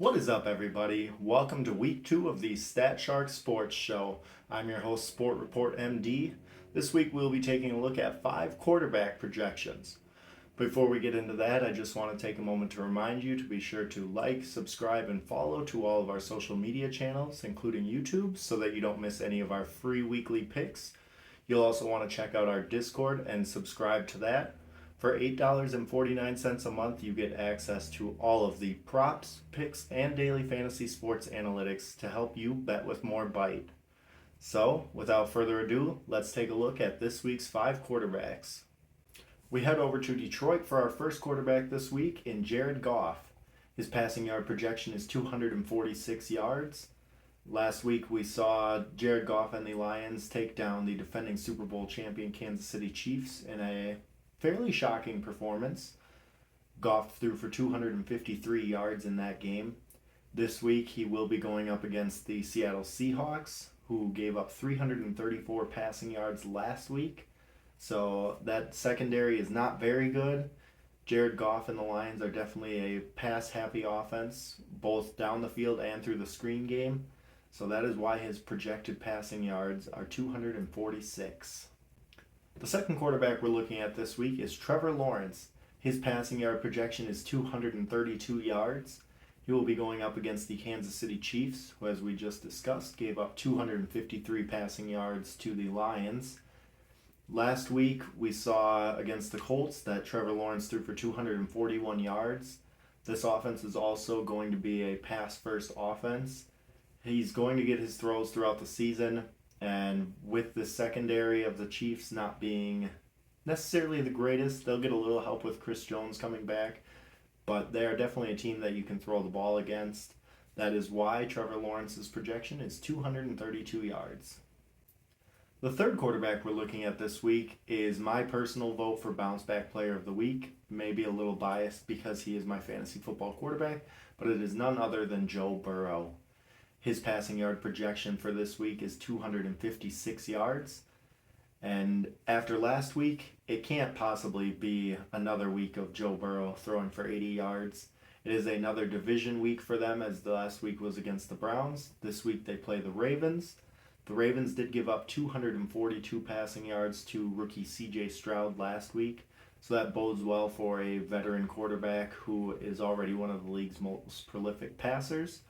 What is up, everybody? Welcome to week 2 of the StatShark Sports Show. I'm your host, Sport Report MD. This week we'll be taking a look at 5 quarterback projections. Before we get into that, I just want to take a moment to remind you to be sure to like, subscribe, and follow to all of our social media channels, including YouTube, so that you don't miss any of our free weekly picks. You'll also want to check out our Discord and subscribe to that. For $8.49 a month, you get access to all of the props, picks, and daily fantasy sports analytics to help you bet with more bite. So, without further ado, let's take a look at this week's 5 quarterbacks. We head over to Detroit for our first quarterback this week in Jared Goff. His passing yard projection is 246 yards. Last week we saw Jared Goff and the Lions take down the defending Super Bowl champion Kansas City Chiefs in a fairly shocking performance. Goff threw for 253 yards in that game. This week he will be going up against the Seattle Seahawks, who gave up 334 passing yards last week. So that secondary is not very good. Jared Goff and the Lions are definitely a pass-happy offense, both down the field and through the screen game. So that is why his projected passing yards are 246. The second quarterback we're looking at this week is Trevor Lawrence. His passing yard projection is 232 yards. He will be going up against the Kansas City Chiefs, who, as we just discussed, gave up 253 passing yards to the Lions. Last week, we saw against the Colts that Trevor Lawrence threw for 241 yards. This offense is also going to be a pass-first offense. He's going to get his throws throughout the season. And with the secondary of the Chiefs not being necessarily the greatest, they'll get a little help with Chris Jones coming back. But they are definitely a team that you can throw the ball against. That is why Trevor Lawrence's projection is 232 yards. The third quarterback we're looking at this week is my personal vote for Bounce Back Player of the Week. Maybe a little biased because he is my fantasy football quarterback, but it is none other than Joe Burrow. His passing yard projection for this week is 256 yards. And after last week, it can't possibly be another week of Joe Burrow throwing for 80 yards. It is another division week for them, as the last week was against the Browns. This week they play the Ravens. The Ravens did give up 242 passing yards to rookie C.J. Stroud last week. So that bodes well for a veteran quarterback who is already one of the league's most prolific passers.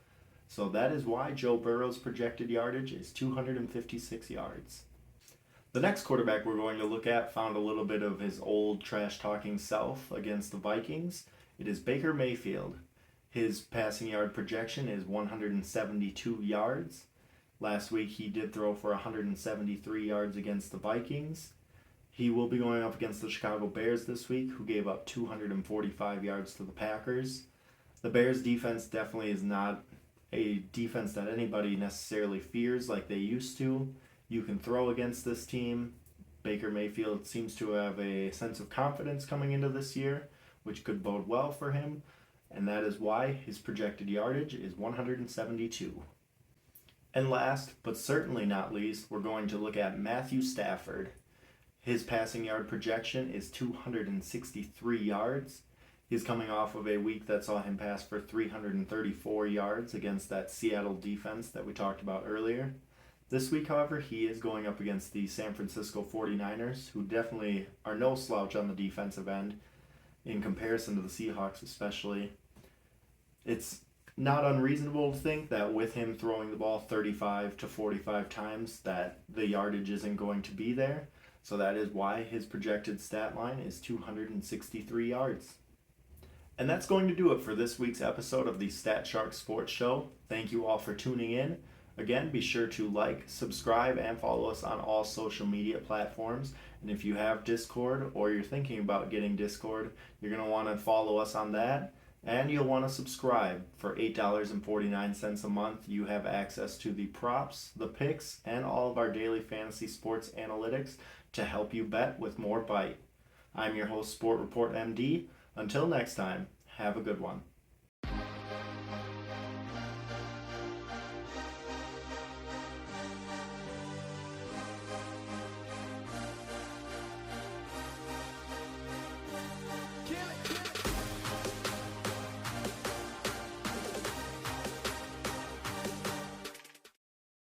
So that is why Joe Burrow's projected yardage is 256 yards. The next quarterback we're going to look at found a little bit of his old trash-talking self against the Vikings. It is Baker Mayfield. His passing yard projection is 172 yards. Last week he did throw for 173 yards against the Vikings. He will be going up against the Chicago Bears this week, who gave up 245 yards to the Packers. The Bears defense definitely is not a defense that anybody necessarily fears like they used to. You can throw against this team. Baker Mayfield seems to have a sense of confidence coming into this year, which could bode well for him, and that is why his projected yardage is 172. And last, but certainly not least, we're going to look at Matthew Stafford. His passing yard projection is 263 yards. He's coming off of a week that saw him pass for 334 yards against that Seattle defense that we talked about earlier. This week, however, he is going up against the San Francisco 49ers, who definitely are no slouch on the defensive end, in comparison to the Seahawks especially. It's not unreasonable to think that with him throwing the ball 35 to 45 times that the yardage isn't going to be there. So that is why his projected stat line is 263 yards. And that's going to do it for this week's episode of the StatShark Sports Show. Thank you all for tuning in. Again, be sure to like, subscribe, and follow us on all social media platforms. And if you have Discord or you're thinking about getting Discord, you're going to want to follow us on that. And you'll want to subscribe. For $8.49 a month, you have access to the props, the picks, and all of our daily fantasy sports analytics to help you bet with more bite. I'm your host, Sport Report MD. Until next time, have a good one.